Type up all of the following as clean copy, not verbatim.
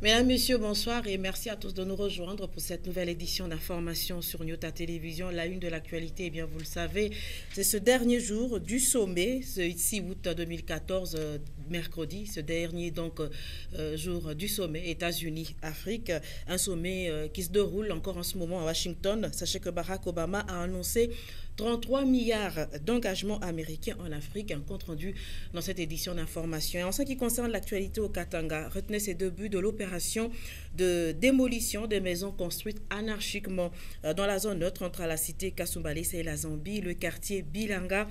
Mesdames, Messieurs, bonsoir et merci à tous de nous rejoindre pour cette nouvelle édition d'information sur Nyota Télévision. La une de l'actualité, eh bien, vous le savez, c'est ce dernier jour du sommet, ce 6 août 2014, mercredi, ce dernier donc jour du sommet États-Unis-Afrique, un sommet qui se déroule encore en ce moment à Washington. Sachez que Barack Obama a annoncé 33 milliards d'engagements américains en Afrique, un compte rendu dans cette édition d'information. Et en ce qui concerne l'actualité au Katanga, retenez ces deux buts de l'opération de démolition des maisons construites anarchiquement dans la zone neutre entre la cité Kasumbalesa et la Zambie. Le quartier Bilanga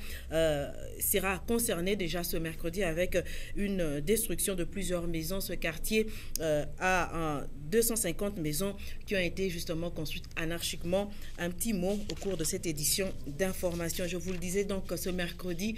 sera concerné déjà ce mercredi avec une destruction de plusieurs maisons. Ce quartier a 250 maisons qui ont été justement construites anarchiquement. Un petit mot au cours de cette édition d'information. Je vous le disais donc ce mercredi,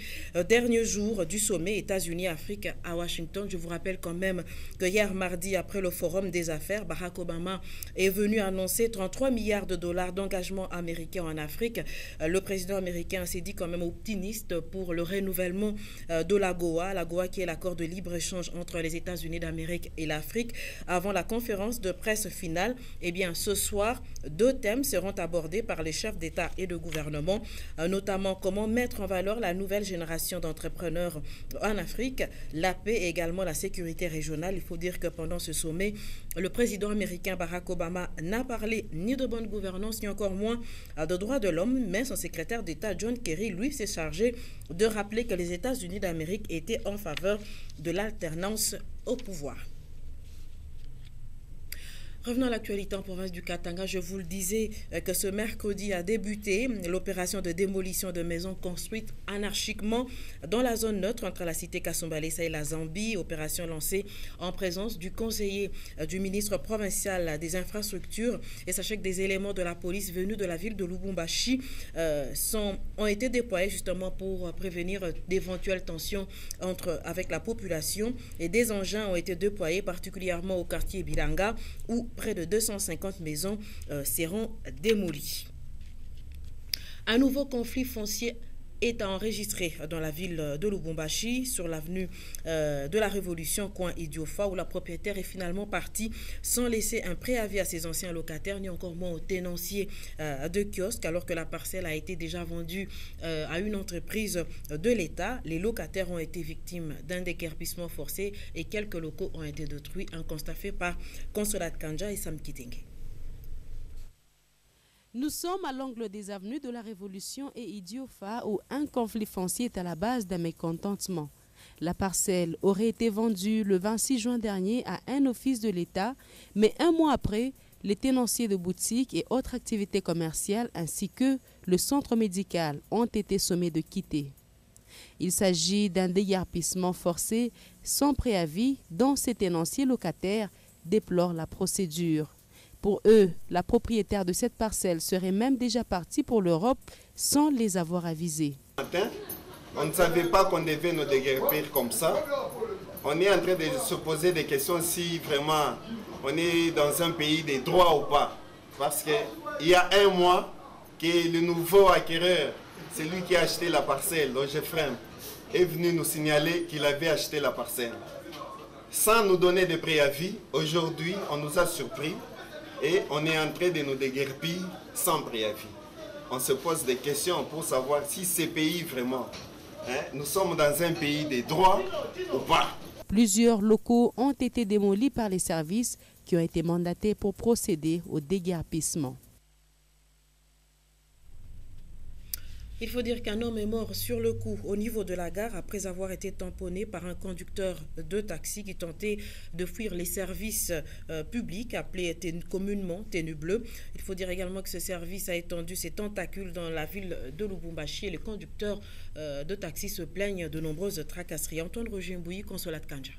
dernier jour du sommet États-Unis-Afrique à Washington. Je vous rappelle quand même que hier mardi, après le forum des affaires, Barack Obama est venu annoncer 33 milliards de dollars d'engagement américain en Afrique. Le président américain s'est dit quand même optimiste pour le renouvellement de l'AGOA qui est l'accord de libre-échange entre les États-Unis d'Amérique et l'Afrique. Avant la conférence de presse finale, eh bien, ce soir, deux thèmes seront abordés par les chefs d'État et de gouvernement, notamment comment mettre en valeur la nouvelle génération d'entrepreneurs en Afrique, la paix et également la sécurité régionale. Il faut dire que pendant ce sommet, le président américain Barack Obama n'a parlé ni de bonne gouvernance, ni encore moins de droits de l'homme, mais son secrétaire d'État John Kerry, lui, s'est chargé de rappeler que les États-Unis d'Amérique étaient en faveur de l'alternance au pouvoir. Revenons à l'actualité en province du Katanga. Je vous le disais que ce mercredi a débuté l'opération de démolition de maisons construites anarchiquement dans la zone neutre entre la cité Kasumbalesa et la Zambie. Opération lancée en présence du conseiller du ministre provincial des infrastructures. Et sachez que des éléments de la police venus de la ville de Lubumbashi ont été déployés justement pour prévenir d'éventuelles tensions avec la population. Et des engins ont été déployés particulièrement au quartier Bilanga où près de 250 maisons seront démolies. Un nouveau conflit foncier est enregistré dans la ville de Lubumbashi, sur l'avenue de la Révolution, coin Idiofa, où la propriétaire est finalement partie sans laisser un préavis à ses anciens locataires, ni encore moins aux tenanciers de kiosques, alors que la parcelle a été déjà vendue à une entreprise de l'État. Les locataires ont été victimes d'un déguerpissement forcé et quelques locaux ont été détruits. Un constat fait par Consolat Kanja et Sam Kitenge. Nous sommes à l'angle des avenues de la Révolution et Idiofa où un conflit foncier est à la base d'un mécontentement. La parcelle aurait été vendue le 26 juin dernier à un office de l'État, mais un mois après, les tenanciers de boutiques et autres activités commerciales ainsi que le centre médical ont été sommés de quitter. Il s'agit d'un déguerpissement forcé sans préavis dont ces tenanciers locataires déplorent la procédure. Pour eux, la propriétaire de cette parcelle serait même déjà partie pour l'Europe sans les avoir avisés. Matin, On ne savait pas qu'on devait nous déguerpir comme ça. On est en train de se poser des questions si vraiment on est dans un pays des droits ou pas. Parce qu'il y a un mois que le nouveau acquéreur, celui qui a acheté la parcelle, l'Ogefrem, est venu nous signaler qu'il avait acheté la parcelle. Sans nous donner de préavis, aujourd'hui, on nous a surpris et on est en train de nous déguerpir sans préavis. On se pose des questions pour savoir si ces pays vraiment, nous sommes dans un pays des droits ou pas. Plusieurs locaux ont été démolis par les services qui ont été mandatés pour procéder au déguerpissement. Il faut dire qu'un homme est mort sur le coup au niveau de la gare après avoir été tamponné par un conducteur de taxi qui tentait de fuir les services publics appelés communément Tenue Bleue. Il faut dire également que ce service a étendu ses tentacules dans la ville de Lubumbashi et les conducteurs de taxi se plaignent de nombreuses tracasseries. Antoine Roger Mbouyi, Consolat Kanja.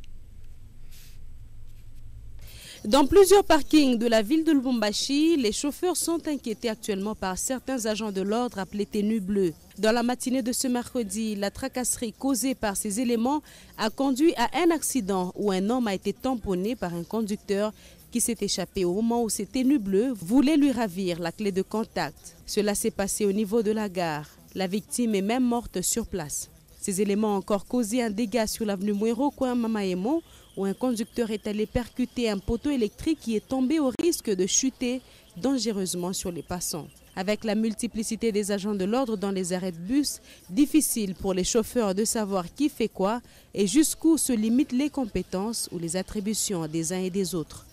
Dans plusieurs parkings de la ville de Lubumbashi, les chauffeurs sont inquiétés actuellement par certains agents de l'ordre appelés Tenue Bleue. Dans la matinée de ce mercredi, la tracasserie causée par ces éléments a conduit à un accident où un homme a été tamponné par un conducteur qui s'est échappé au moment où ces Tenues Bleues voulaient lui ravir la clé de contact. Cela s'est passé au niveau de la gare. La victime est même morte sur place. Ces éléments ont encore causé un dégât sur l'avenue Mouero, coin Mamaemo, où un conducteur est allé percuter un poteau électrique qui est tombé au risque de chuter dangereusement sur les passants. Avec la multiplicité des agents de l'ordre dans les arrêts de bus, difficile pour les chauffeurs de savoir qui fait quoi et jusqu'où se limitent les compétences ou les attributions des uns et des autres.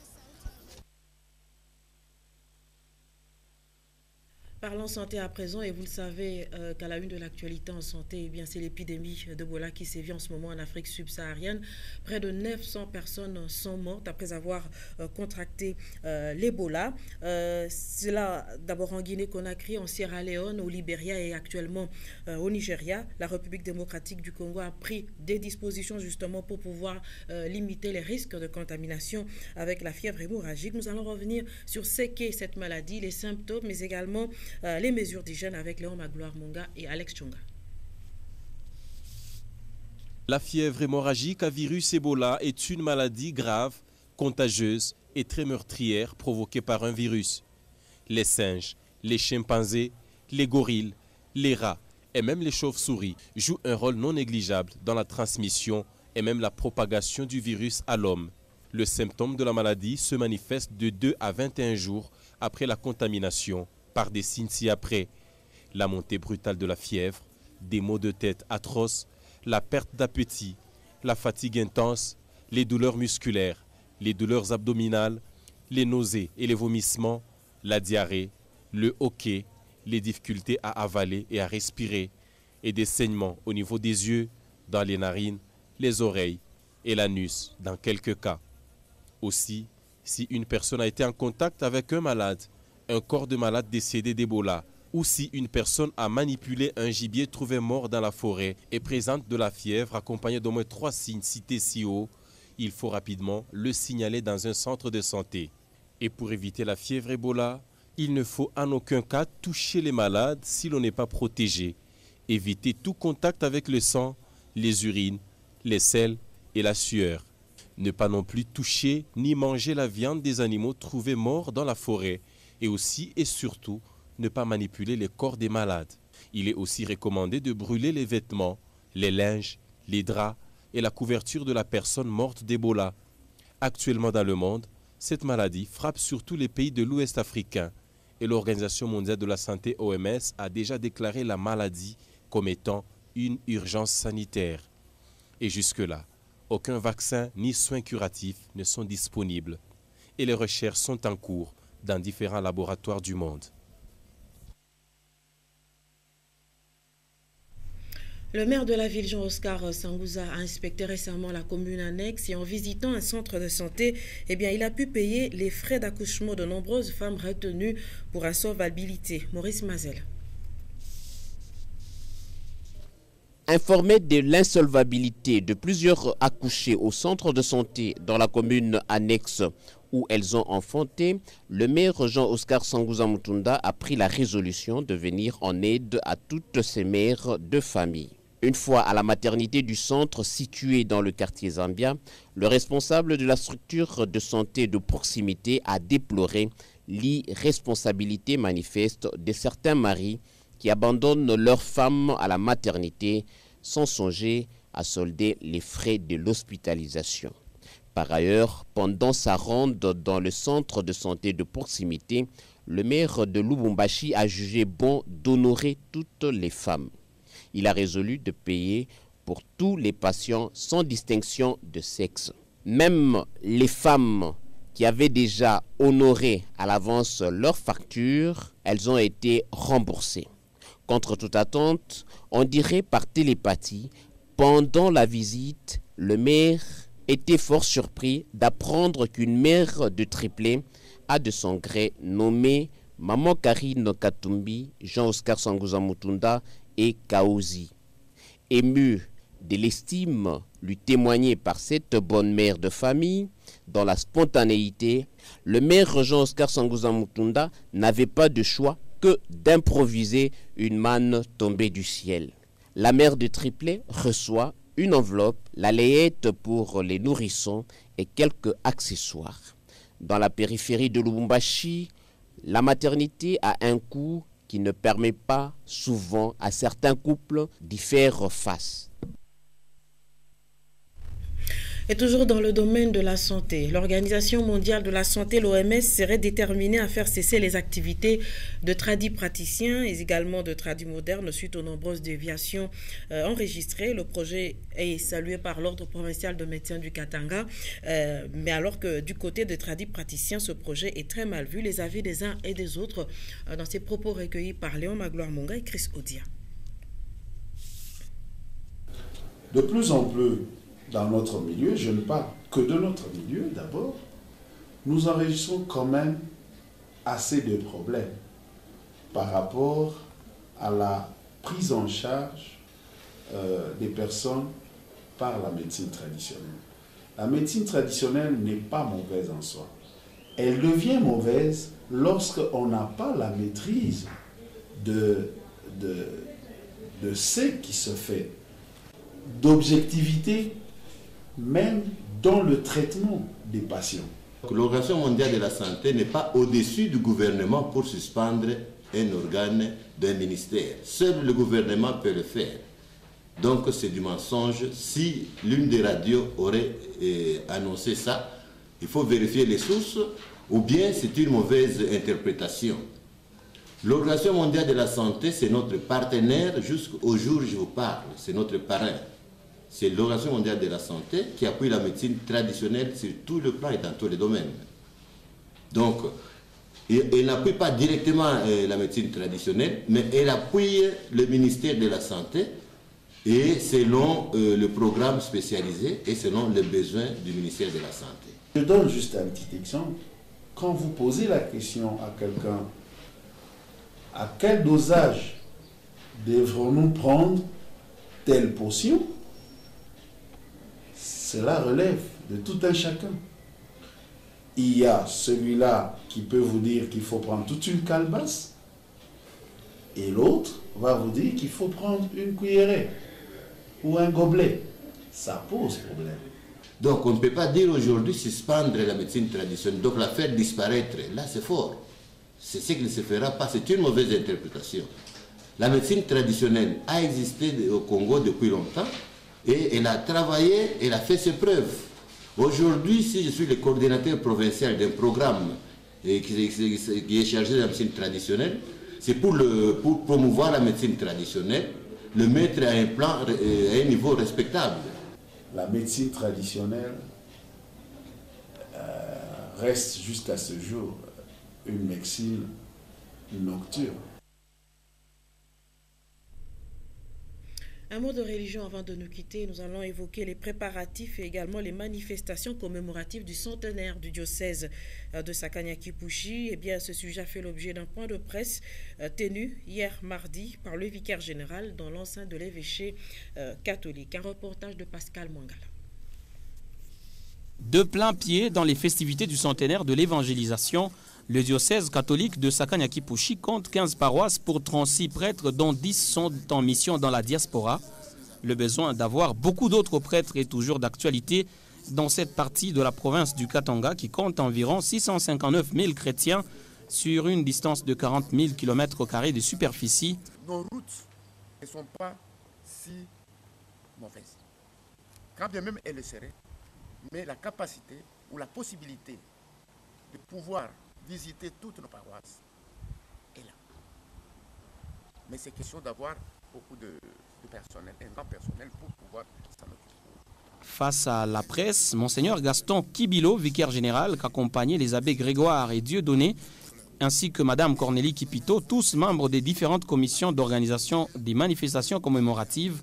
Parlons santé à présent et vous le savez qu'à la une de l'actualité en santé, eh bien c'est l'épidémie d'Ebola qui sévit en ce moment en Afrique subsaharienne. Près de 900 personnes sont mortes après avoir contracté l'Ebola. Cela d'abord en Guinée-Conakry, en Sierra Leone, au Libéria et actuellement au Nigeria. La République démocratique du Congo a pris des dispositions justement pour pouvoir limiter les risques de contamination avec la fièvre hémorragique. Nous allons revenir sur ce qu'est cette maladie, les symptômes, mais également les mesures d'hygiène avec Léon Magloire Monga et Alex Chonga. La fièvre hémorragique à virus Ebola est une maladie grave, contagieuse et très meurtrière provoquée par un virus. Les singes, les chimpanzés, les gorilles, les rats et même les chauves-souris jouent un rôle non négligeable dans la transmission et même la propagation du virus à l'homme. Le symptôme de la maladie se manifeste de 2 à 21 jours après la contamination par des signes ci-après: la montée brutale de la fièvre, des maux de tête atroces, la perte d'appétit, la fatigue intense, les douleurs musculaires, les douleurs abdominales, les nausées et les vomissements, la diarrhée, le hoquet, les difficultés à avaler et à respirer, et des saignements au niveau des yeux, dans les narines, les oreilles et l'anus dans quelques cas. Aussi, si une personne a été en contact avec un malade, un corps de malade décédé d'Ebola, ou si une personne a manipulé un gibier trouvé mort dans la forêt et présente de la fièvre accompagnée d'au moins 3 signes cités ci haut, il faut rapidement le signaler dans un centre de santé. Et pour éviter la fièvre Ebola, il ne faut en aucun cas toucher les malades si l'on n'est pas protégé. Éviter tout contact avec le sang, les urines, les selles et la sueur. Ne pas non plus toucher ni manger la viande des animaux trouvés morts dans la forêt. Et aussi et surtout, ne pas manipuler les corps des malades. Il est aussi recommandé de brûler les vêtements, les linges, les draps et la couverture de la personne morte d'Ebola. Actuellement dans le monde, cette maladie frappe surtout les pays de l'Ouest africain et l'Organisation mondiale de la santé OMS a déjà déclaré la maladie comme étant une urgence sanitaire. Et jusque-là, aucun vaccin ni soins curatifs ne sont disponibles et les recherches sont en cours dans différents laboratoires du monde. Le maire de la ville, Jean-Oscar Sangouza, a inspecté récemment la commune annexe et en visitant un centre de santé, eh bien, il a pu payer les frais d'accouchement de nombreuses femmes retenues pour insolvabilité. Maurice Mazel. Informé de l'insolvabilité de plusieurs accouchés au centre de santé dans la commune annexe où elles ont enfanté, le maire Jean-Oscar Sangouza Mutunda a pris la résolution de venir en aide à toutes ces mères de famille. Une fois à la maternité du centre situé dans le quartier Zambia, le responsable de la structure de santé de proximité a déploré l'irresponsabilité manifeste de certains maris qui abandonnent leurs femmes à la maternité sans songer à solder les frais de l'hospitalisation. Par ailleurs, pendant sa ronde dans le centre de santé de proximité, le maire de Lubumbashi a jugé bon d'honorer toutes les femmes. Il a résolu de payer pour tous les patients sans distinction de sexe. Même les femmes qui avaient déjà honoré à l'avance leurs factures, elles ont été remboursées. Contre toute attente, on dirait par télépathie, pendant la visite, le maire était fort surpris d'apprendre qu'une mère de triplé a de son gré nommé Maman Karine Katumbi, Jean-Oscar Sanguza Mutunda et Kaouzi. Ému de l'estime lui témoignée par cette bonne mère de famille, dans la spontanéité, le maire Jean-Oscar Sanguza Mutunda n'avait pas de choix que d'improviser une manne tombée du ciel. La mère de triplé reçoit une enveloppe, la layette pour les nourrissons et quelques accessoires. Dans la périphérie de Lubumbashi, la maternité a un coût qui ne permet pas souvent à certains couples d'y faire face. Et toujours dans le domaine de la santé, l'Organisation mondiale de la santé, l'OMS, serait déterminée à faire cesser les activités de tradipraticiens et également de tradimodernes suite aux nombreuses déviations enregistrées. Le projet est salué par l'Ordre provincial de médecins du Katanga, mais alors que du côté des tradipraticiens, ce projet est très mal vu. Les avis des uns et des autres dans ces propos recueillis par Léon Magloire Monga et Chris Odia. De plus en plus, dans notre milieu, je ne parle que de notre milieu d'abord, nous enregistrons quand même assez de problèmes par rapport à la prise en charge des personnes par la médecine traditionnelle. La médecine traditionnelle n'est pas mauvaise en soi. Elle devient mauvaise lorsqu'on n'a pas la maîtrise de ce qui se fait, d'objectivité, même dans le traitement des patients. L'Organisation mondiale de la santé n'est pas au-dessus du gouvernement pour suspendre un organe d'un ministère. Seul le gouvernement peut le faire. Donc c'est du mensonge. Si l'une des radios aurait annoncé ça, il faut vérifier les sources ou bien c'est une mauvaise interprétation. L'Organisation mondiale de la santé, c'est notre partenaire jusqu'au jour où je vous parle. C'est notre parrain. C'est l'Organisation mondiale de la santé qui appuie la médecine traditionnelle sur tout le plan et dans tous les domaines. Donc, elle n'appuie pas directement la médecine traditionnelle, mais elle appuie le ministère de la Santé et selon le programme spécialisé et selon les besoins du ministère de la Santé. Je donne juste un petit exemple. Quand vous posez la question à quelqu'un, à quel dosage devrons-nous prendre telle potion? Cela relève de tout un chacun. Il y a celui-là qui peut vous dire qu'il faut prendre toute une calebasse et l'autre va vous dire qu'il faut prendre une cuillerée ou un gobelet. Ça pose problème. Donc on ne peut pas dire aujourd'hui suspendre la médecine traditionnelle, donc la faire disparaître. Là c'est fort. C'est ce qui ne se fera pas, c'est une mauvaise interprétation. La médecine traditionnelle a existé au Congo depuis longtemps. Et elle a travaillé, elle a fait ses preuves. Aujourd'hui, si je suis le coordinateur provincial d'un programme qui est chargé de la médecine traditionnelle, c'est pour promouvoir la médecine traditionnelle, le mettre à un plan, à un niveau respectable. La médecine traditionnelle reste jusqu'à ce jour une médecine nocturne. Un mot de religion avant de nous quitter, nous allons évoquer les préparatifs et également les manifestations commémoratives du centenaire du diocèse de Sakanya-Kipushi. Eh bien, ce sujet a fait l'objet d'un point de presse tenu hier mardi par le vicaire général dans l'enceinte de l'évêché catholique. Un reportage de Pascal Mangala. De plein pied dans les festivités du centenaire de l'évangélisation, le diocèse catholique de Sakanya-Kipushi compte 15 paroisses pour 36 prêtres, dont 10 sont en mission dans la diaspora. Le besoin d'avoir beaucoup d'autres prêtres est toujours d'actualité dans cette partie de la province du Katanga qui compte environ 659 000 chrétiens sur une distance de 40 000 km² de superficie. Nos routes ne sont pas si mauvaises. Quand bien même elles le seraient, mais la capacité ou la possibilité de pouvoir visiter toutes nos paroisses est là. Mais c'est question d'avoir beaucoup de personnel, un grand personnel pour pouvoir s'en occuper. Face à la presse, Monseigneur Gaston Kibilo, vicaire général, qu'accompagnaient les abbés Grégoire et Dieudonné, ainsi que Madame Cornélie Kipito, tous membres des différentes commissions d'organisation des manifestations commémoratives,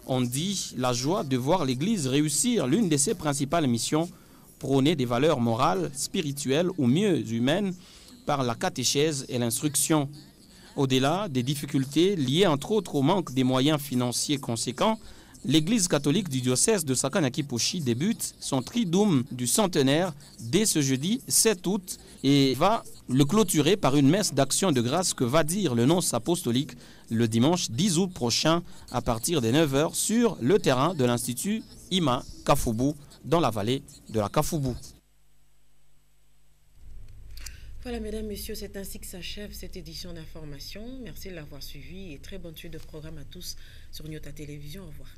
ont dit la joie de voir l'Église réussir l'une de ses principales missions, prôner des valeurs morales, spirituelles ou mieux humaines par la catéchèse et l'instruction. Au-delà des difficultés liées entre autres au manque des moyens financiers conséquents, l'Église catholique du diocèse de Sakana-Kiposhi débute son triduum du centenaire dès ce jeudi 7 août et va le clôturer par une messe d'action de grâce que va dire le nonce apostolique le dimanche 10 août prochain à partir des 9h sur le terrain de l'Institut Ima Kafoubou dans la vallée de la Kafoubou. Voilà, mesdames, messieurs, c'est ainsi que s'achève cette édition d'information. Merci de l'avoir suivi et très bonne suite de programme à tous sur Nyota Télévision. Au revoir.